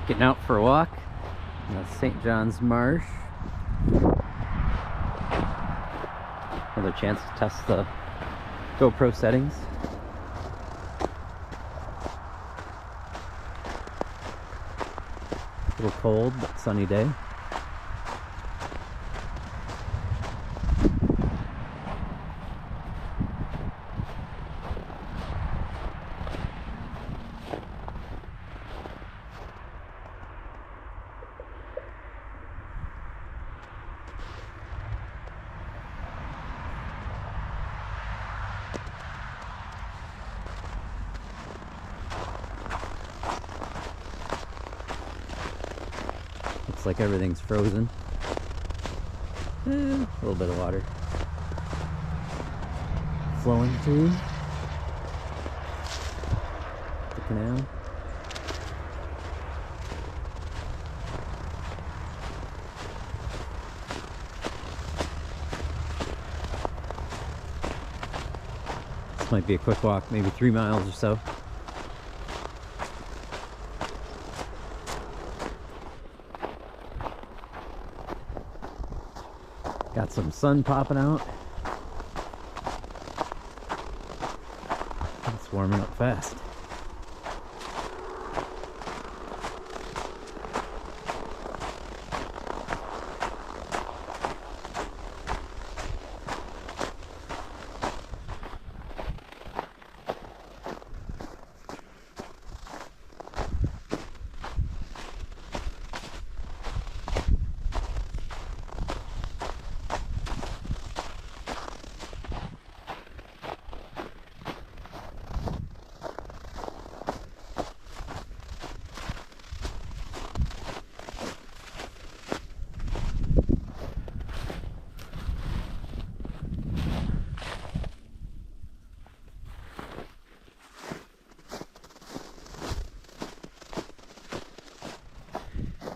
Getting out for a walk in the St. John's Marsh. Another chance to test the GoPro settings. A little cold, but sunny day. Looks like everything's frozen. A little bit of water flowing through the canal. This might be a quick walk, maybe 3 miles or so. Got some sun popping out. It's warming up fast.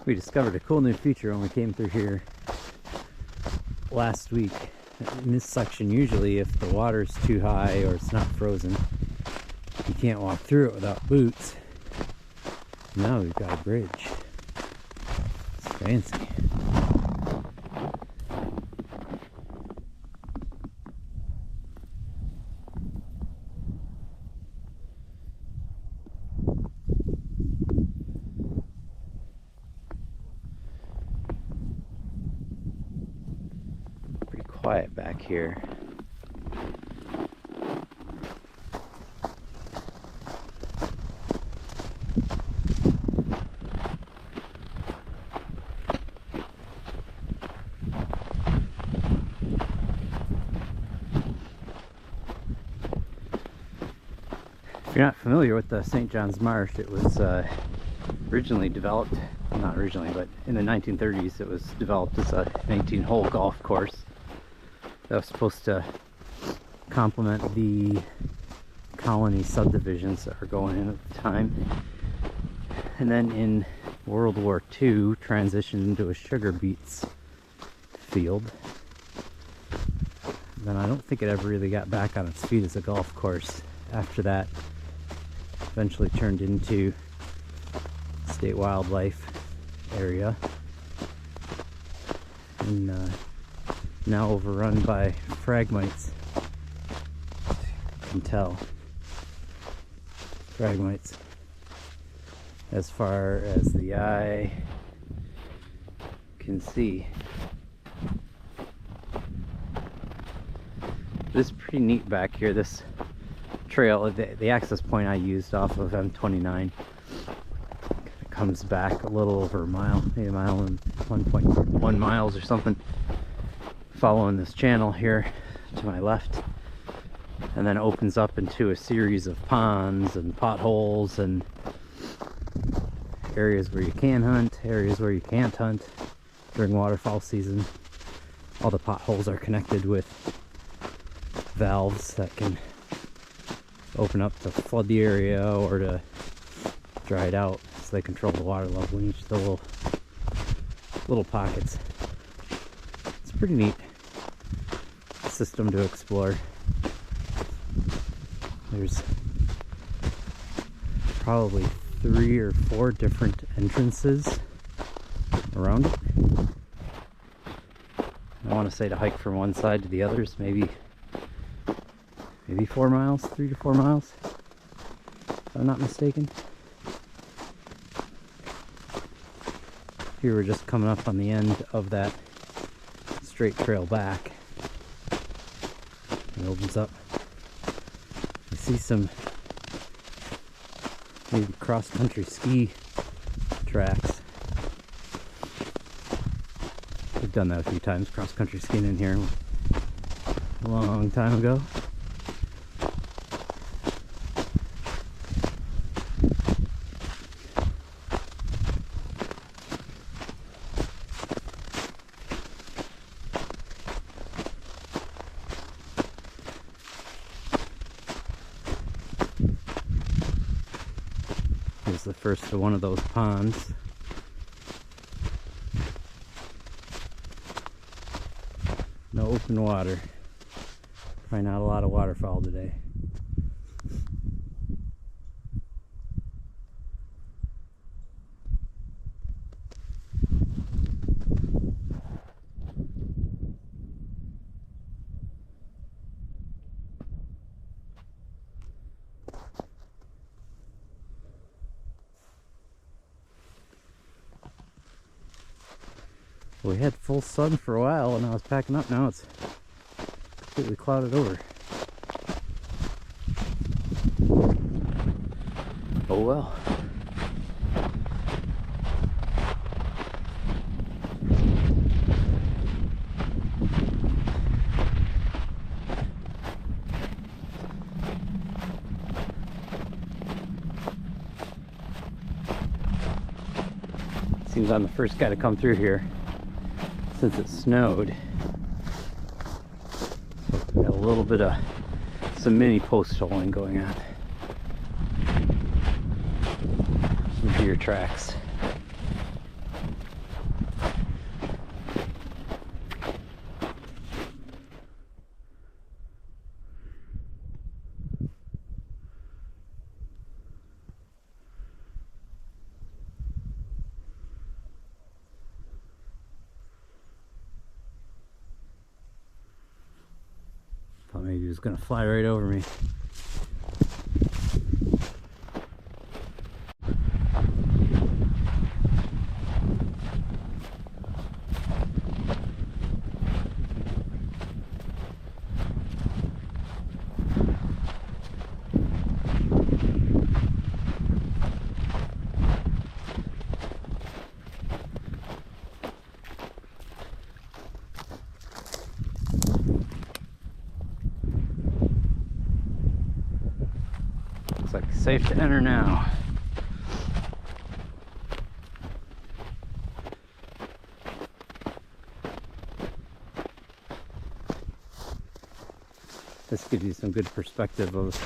We discovered a cool new feature when we came through here last week. In this section, usually if the water's too high or it's not frozen, you can't walk through it without boots. Now we've got a bridge. It's fancy. Quiet back here. If you're not familiar with the St. John's Marsh, it was originally developed, not originally, but in the 1930s it was developed as a 18-hole golf course. That was supposed to complement the colony subdivisions that were going in at the time. And then in World War II, transitioned into a sugar beets field. Then I don't think it ever really got back on its feet as a golf course. After that, eventually turned into state wildlife area. And now overrun by phragmites. You can tell. Phragmites as far as the eye can see. This is pretty neat back here. This trail, the access point I used off of M29, comes back a little over a mile, maybe a mile and 1.1 miles or something, following this channel here to my left, and then opens up into a series of ponds and potholes and areas where you can hunt, areas where you can't hunt during waterfowl season. All the potholes are connected with valves that can open up to flood the area or to dry it out, so they control the water level in each of the little pockets. It's pretty neat system to explore. There's probably 3 or 4 different entrances around it. I want to say to hike from one side to the others, maybe 4 miles, 3 to 4 miles, if I'm not mistaken. Here we're just coming up on the end of that straight trail back. It opens up. I see some maybe cross-country ski tracks. We've done that a few times, cross-country skiing in here a long time ago. Here's the first of one of those ponds. No open water. Probably not a lot of waterfowl today. We had full sun for a while when I was packing up. Now it's completely clouded over. Oh well. Seems I'm the first guy to come through here since it snowed. Got a little bit of some mini post holing going on. Some deer tracks. Thought maybe he was gonna fly right over me. Looks like safe to enter now. This gives you some good perspective of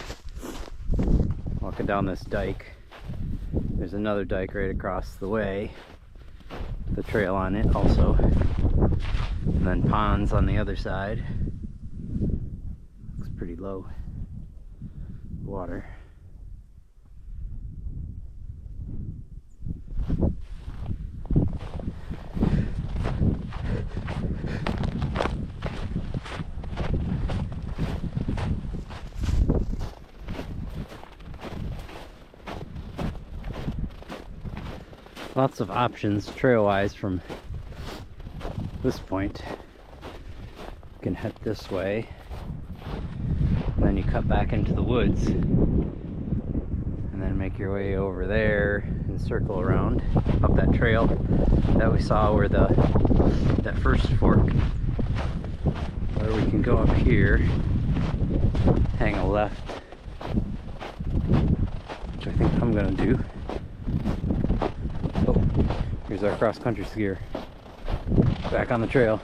walking down this dike. There's another dike right across the way, the trail on it also, and then ponds on the other side. Looks pretty low water. Lots of options trail-wise from this point. You can head this way, and then you cut back into the woods, and then make your way over there and circle around up that trail that we saw where that first fork, where we can go up here, hang a left, which I think I'm gonna do. Oh, here's our cross-country skier back on the trail.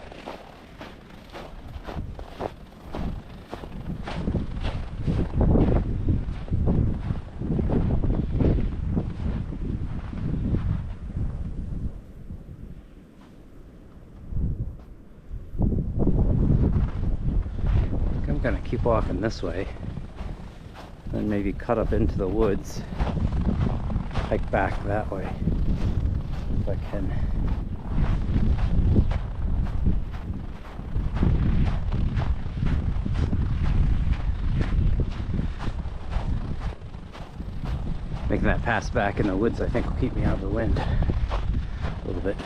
I'm gonna keep walking this way, then maybe cut up into the woods hike back that way if I can. Making that pass back in the woods, I think, will keep me out of the wind a little bit.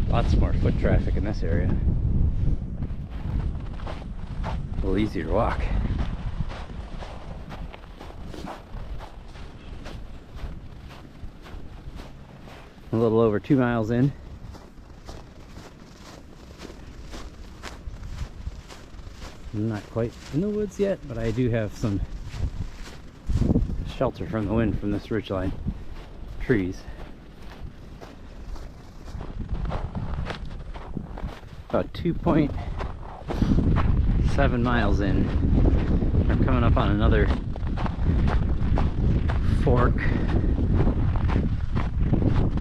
Lots more foot traffic in this area. A little easier to walk. A little over 2 miles in. I'm not quite in the woods yet, but I do have some shelter from the wind from this ridgeline trees. About 2.7 miles in. I'm coming up on another fork.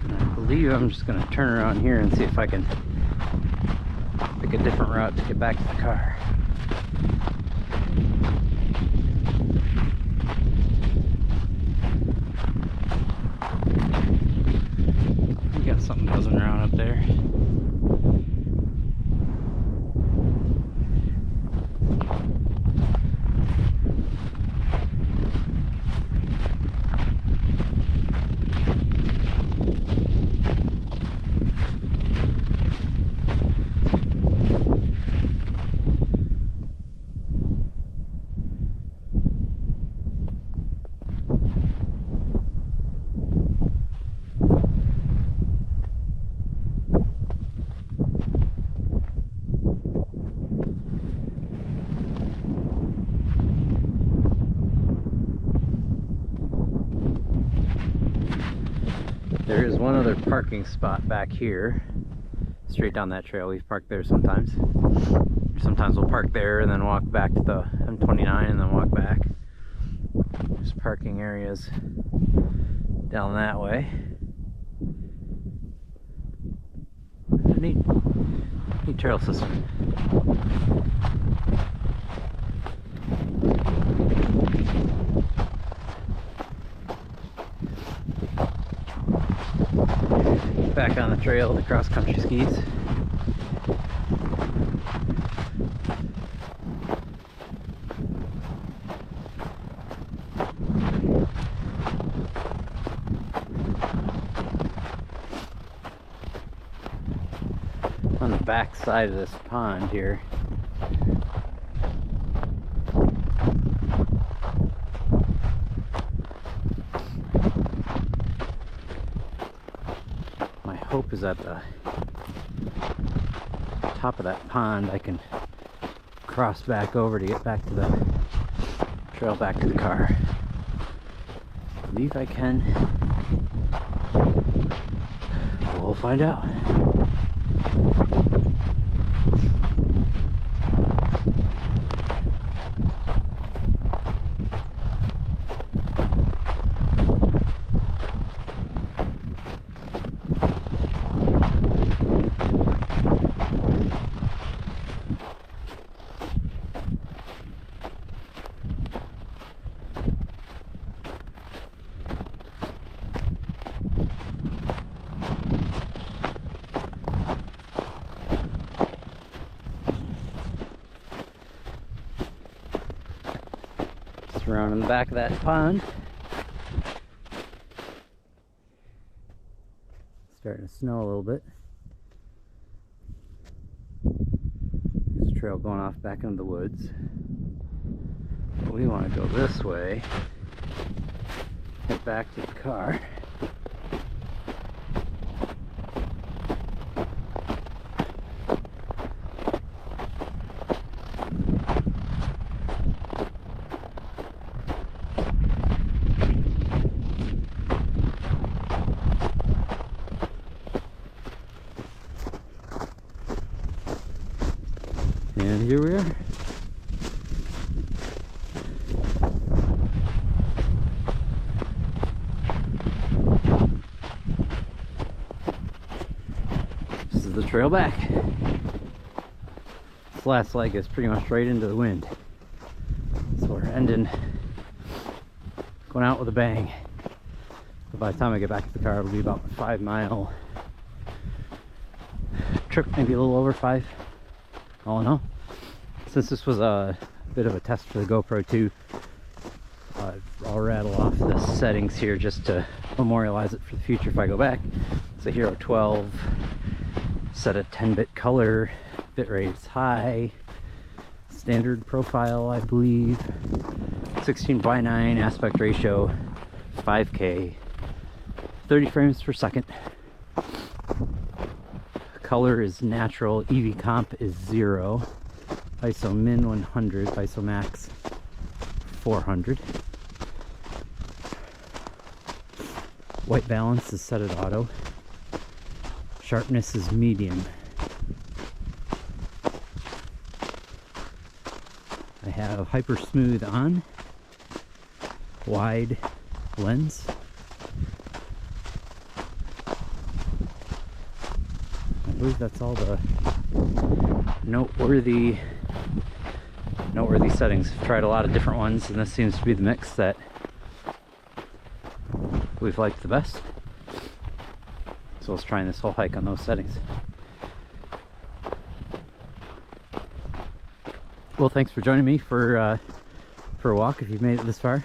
And I believe I'm just going to turn around here and see if I can pick a different route to get back to the car. We got something buzzing around up there. There is one other parking spot back here, straight down that trail. We've parked there sometimes. Sometimes we'll park there and then walk back to the M29 and then walk back. There's parking areas down that way. Neat trail system. Back on the trail, the cross-country skis. On the back side of this pond here, hope is at the top of that pond I can cross back over to get back to the trail back to the car. I believe I can. We'll find out. Around in the back of that pond. Starting to snow a little bit. There's a trail going off back into the woods. But we want to go this way. Get back to the car. And here we are. This is the trail back. This last leg is pretty much right into the wind. So we're ending, going out with a bang. But by the time I get back to the car, it'll be about a 5 mile trip, maybe a little over 5. All in all. Since this was a bit of a test for the GoPro 2, I'll rattle off the settings here just to memorialize it for the future if I go back. It's a Hero 12, set a 10-bit color, bitrate is high, standard profile I believe, 16:9 aspect ratio, 5K, 30 frames per second. Color is natural, EV comp is 0, ISO min 100, ISO max 400. White balance is set at auto. Sharpness is medium. I have hyper smooth on. Wide lens. I believe that's all the noteworthy settings. I've tried a lot of different ones, and this seems to be the mix that we've liked the best. So let's try this whole hike on those settings. Well, thanks for joining me for a walk if you've made it this far.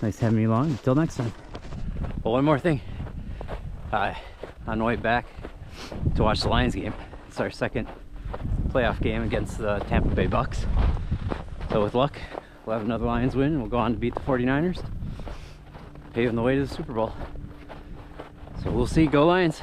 Nice having you along. Until next time. Well, one more thing. On the way back to watch the Lions game. It's our second playoff game against the Tampa Bay Bucks. So with luck, we'll have another Lions win and we'll go on to beat the 49ers, paving the way to the Super Bowl. So we'll see. Go Lions!